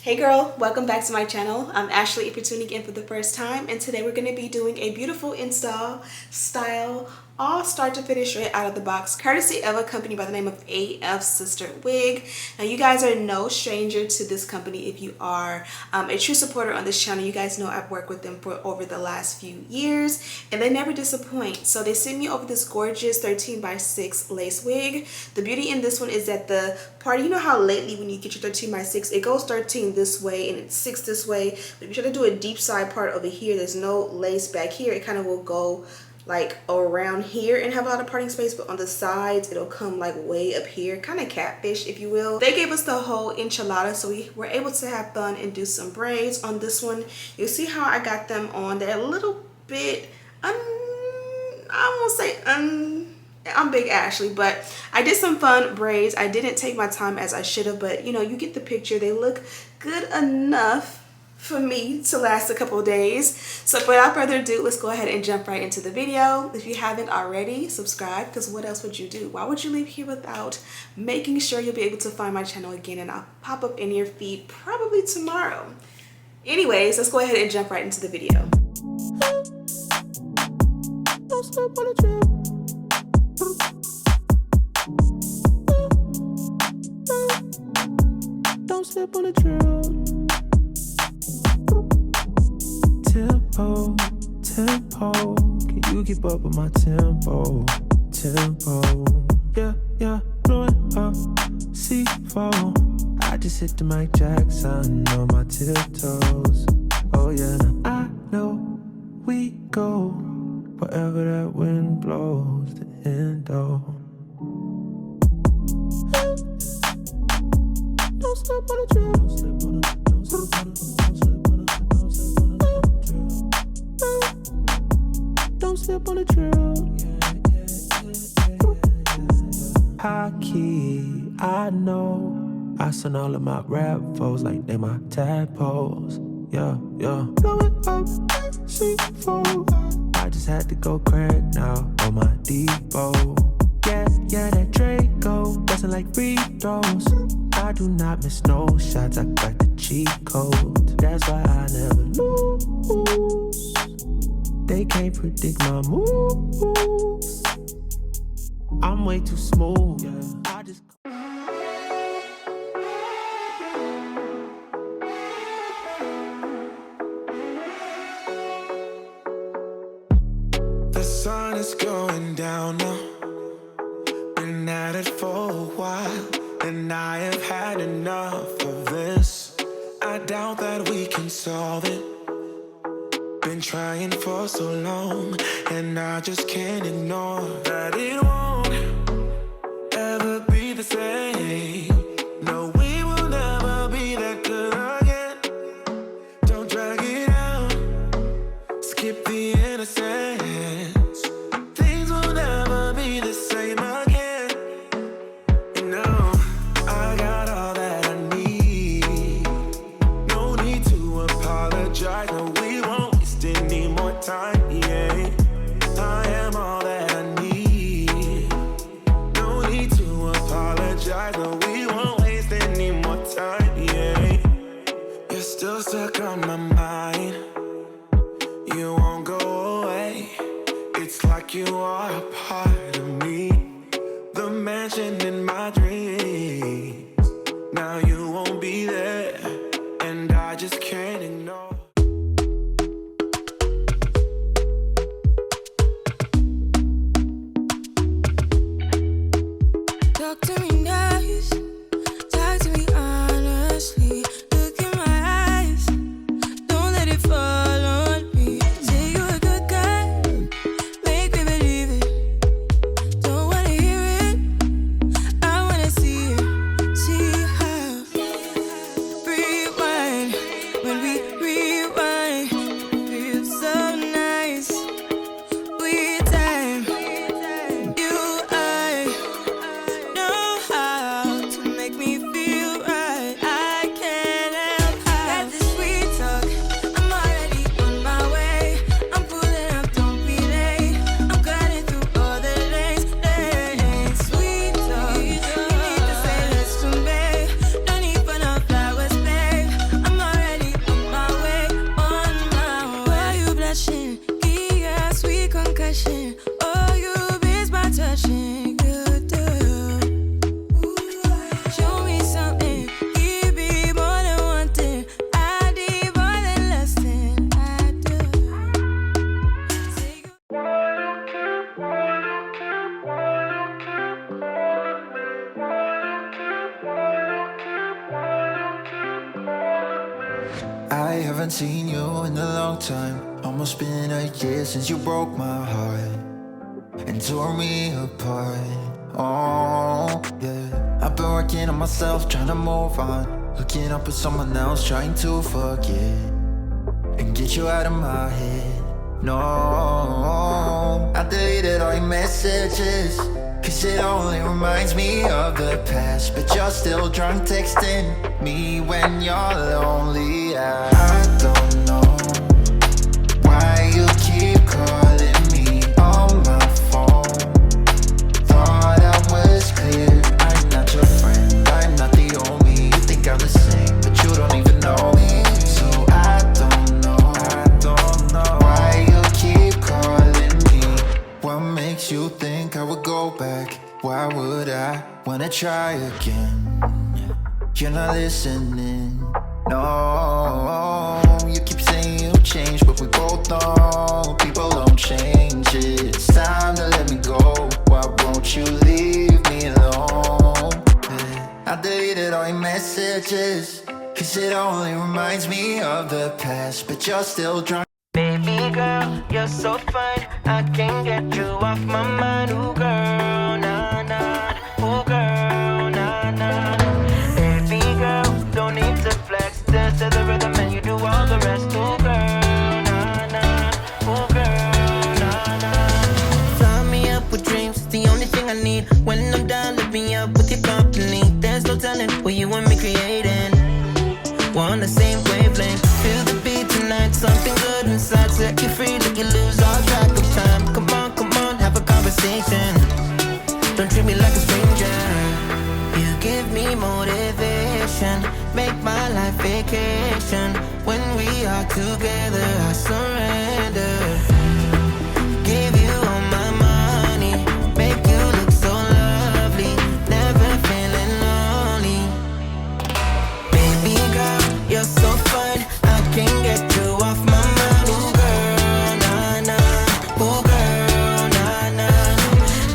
Hey girl, welcome back to my channel. I'm Ashley if you're tuning in for the first time, and today we're going to be doing a beautiful install style all start to finish right out of the box courtesy of a company by the name of Afsisterwig. Now you guys are no stranger to this company if you are a true supporter on this channel. You guys know I've worked with them for over the last few years and they never disappoint. So they sent me over this gorgeous 13x6 lace wig. The beauty in this one is that the part, you know how lately when you get your 13x6 it goes 13 this way and it's 6 this way, but if you try to do a deep side part over here, there's no lace back here, it kind of will go like around here and have a lot of parting space, but on the sides it'll come like way up here, kind of catfish if you will. They gave us the whole enchilada, so we were able to have fun and do some braids on this one. You'll see how I got them on. They're a little bit I won't say I'm big Ashley, but I did some fun braids. I didn't take my time as I should have, but you know, you get the picture. They look good enough for me to last a couple of days. So without further ado, let's go ahead and jump right into the video. If you haven't already, subscribe, because what else would you do? Why would you leave here without making sure you'll be able to find my channel again, and I'll pop up in your feed probably tomorrow. Anyways, let's go ahead and jump right into the video. Don't slip on the trail. Don't slip on the trail. Tempo, tempo, can you keep up with my tempo? Tempo, yeah, blowing up, C4. I just hit the Mike Jackson on my tiptoes. Oh yeah, I know we go wherever that wind blows. The endo. Don't slip on the trail. Don't slip on the. Don't slip on the. Don't slip on the. Don't slip on the. Don't slip on the trail. High key, I know. I send all of my rap foes like they my tadpoles. Yeah. Blowing up, C4. I just had to go crack now on my Depot. Yeah, that Draco bustin' like free throws. I do not miss no shots, I got the cheat code. That's why I never lose. They can't predict my moves. I'm way too smooth. I just The sun is going down now. Been at it for a while, and I have had enough of this. I doubt that we can solve it. Been trying for so long, and I just can't ignore that it won't ever be the same. No, we will never be that good again. Don't drag it out, skip the innocence. Things will never be the same again. You know, I got all that I need. No need to apologize. No, we won't any more time, yeah. I am all that I need. No need to apologize, no, we won't waste any more time, yeah. You're still stuck on my mind. You won't go away. It's like you are a part of me. The mansion in my dreams. Now you won't be there, and I just can't ignore. Talk to me nice, talk to me honestly. Look in my eyes, I haven't seen you in a long time. Almost been a year since you broke my heart and tore me apart. Oh, yeah. I've been working on myself, trying to move on. Hooking up with someone else, trying to forget and get you out of my head. No, I deleted all your messages, cause it only reminds me of the past. But you're still drunk texting me when you're lonely. I don't know why you keep calling me on my phone. Thought I was clear, I'm not your friend, I'm not the only. You think I'm the same, but you don't even know me. So I don't know why you keep calling me. What makes you think I would go back? Why would I wanna try again? You're not listening, no. You keep saying you changed, but we both know people don't change it. It's time to let me go. Why won't you leave me alone? I deleted all your messages, cause it only reminds me of the past. But you're still drunk. Baby girl, you're so fine, I can't get you off my mind. Ooh girl, nah nah, ooh girl, nah nah. Baby girl, don't need to flex, dance to the rhythm and you do all the rest. Ooh girl, nah nah, ooh girl, nah nah. Fly me up with dreams, the only thing I need. When I'm down, lift me up with your company. There's no telling what you want me creating. We're on the same wavelength. Feel the beat tonight, something good inside. Set you free, like you lose all track of time. Come on, have a conversation. Don't treat me like a stranger. You give me motivation, make my life vacation. When we are together, I surrender. Give you all my money, make you look so lovely. Never feeling lonely. Baby girl, you're so fine, I can't get you off my mind. Ooh girl, nah nah, ooh girl, nah nah.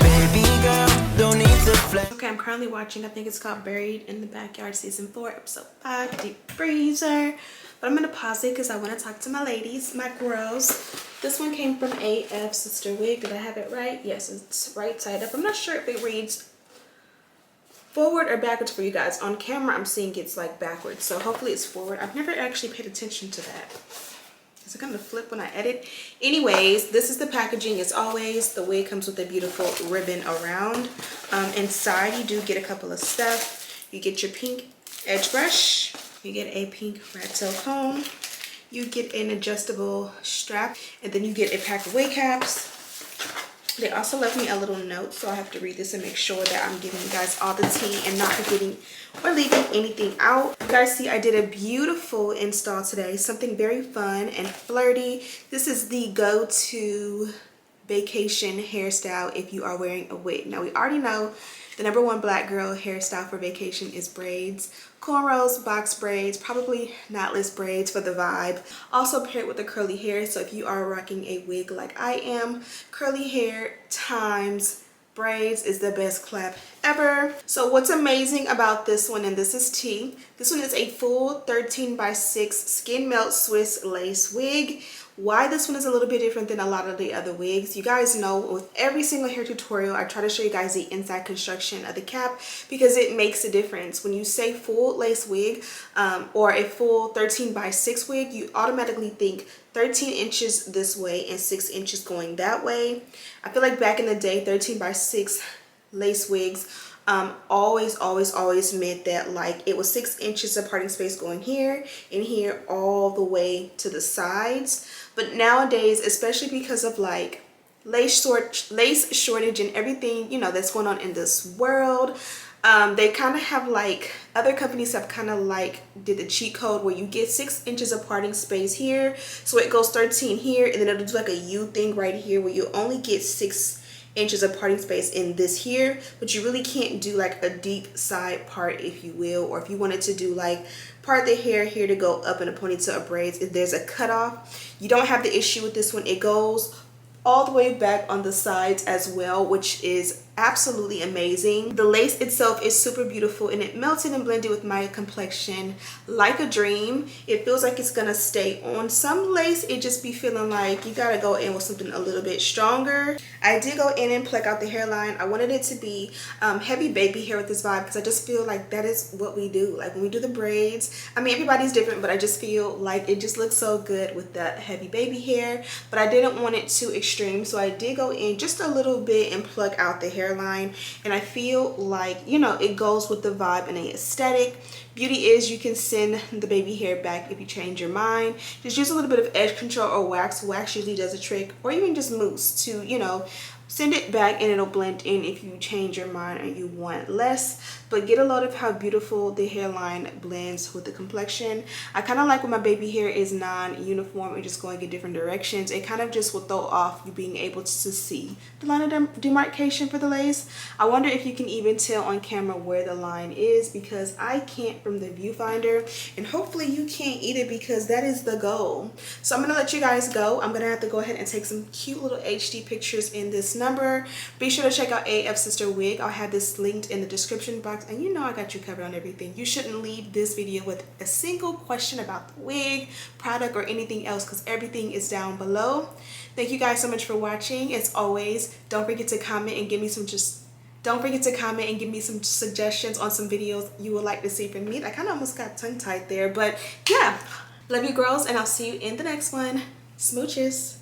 Baby girl, don't need to flex. Okay, I'm currently watching, I think it's called Buried in the Backyard season 4 episode 5, Deep Freezer. But I'm gonna pause it because I want to talk to my ladies, my girls. This one came from Afsisterwig. Did I have it right? Yes, it's right side up. I'm not sure if it reads forward or backwards for you guys. On camera I'm seeing it's like backwards, so hopefully it's forward. I've never actually paid attention to that. Is it gonna flip when I edit? Anyways, this is the packaging. As always, the wig comes with a beautiful ribbon around. Inside you do get a couple of stuff. You get your pink edge brush, you get a pink rat tail comb, you get an adjustable strap, and then you get a pack of wig caps. They also left me a little note, so I have to read this and make sure that I'm giving you guys all the tea and not forgetting or leaving anything out. You guys see I did a beautiful install today, something very fun and flirty. This is the go-to vacation hairstyle if you are wearing a wig. Now we already know the #1 black girl hairstyle for vacation is braids. Cornrows, box braids, probably knotless braids for the vibe. Also paired with the curly hair, so if you are rocking a wig like I am, curly hair times braids is the best clap ever. So what's amazing about this one, and this is tea, this one is a full 13x6 Skin Melt Swiss lace wig. Why this one is a little bit different than a lot of the other wigs, you guys know with every single hair tutorial I try to show you guys the inside construction of the cap because it makes a difference. When you say full lace wig or a full 13x6 wig, you automatically think 13 inches this way and 6 inches going that way. I feel like back in the day 13x6 lace wigs always meant that like it was 6 inches of parting space going here and here all the way to the sides. But nowadays, especially because of like lace shortage and everything, you know, that's going on in this world, they kind of have like, other companies have kind of like did the cheat code where you get 6 inches of parting space here, so it goes 13 here, and then it'll do like a U thing right here where you only get 6 inches of parting space in this here, but you really can't do like a deep side part, if you will, or if you wanted to do like part the hair here to go up in a ponytail or braids, if there's a cutoff, you don't have the issue with this one. It goes all the way back on the sides as well, which is absolutely amazing. The lace itself is super beautiful and it melted and blended with my complexion like a dream. It feels like it's gonna stay on. Some lace it just be feeling like you gotta go in with something a little bit stronger. I did go in and pluck out the hairline. I wanted it to be heavy baby hair with this vibe because I just feel like that is what we do. Like when we do the braids, I mean everybody's different, but I just feel like it just looks so good with that heavy baby hair. But I didn't want it too extreme, so I did go in just a little bit and pluck out the hairline, and I feel like, you know, it goes with the vibe and the aesthetic. Beauty is you can send the baby hair back if you change your mind. Just use a little bit of edge control or wax. Wax usually does a trick, or even just mousse to, you know, send it back and it'll blend in if you change your mind and you want less. But get a load of how beautiful the hairline blends with the complexion. I kind of like when my baby hair is non-uniform and just going in different directions. It kind of just will throw off you being able to see the line of demarcation for the lace. I wonder if you can even tell on camera where the line is, because I can't from the viewfinder, and hopefully you can't either, because that is the goal. So I'm gonna let you guys go. I'm gonna have to go ahead and take some cute little HD pictures in this number. Be sure to check out Afsisterwig. I'll have this linked in the description box, and you know I got you covered on everything. You shouldn't leave this video with a single question about the wig, product, or anything else, because everything is down below. Thank you guys so much for watching. As always, don't forget to comment and give me some suggestions on some videos you would like to see from me. I kind of almost got tongue-tied there, but yeah. Love you girls, and I'll see you in the next one. Smooches.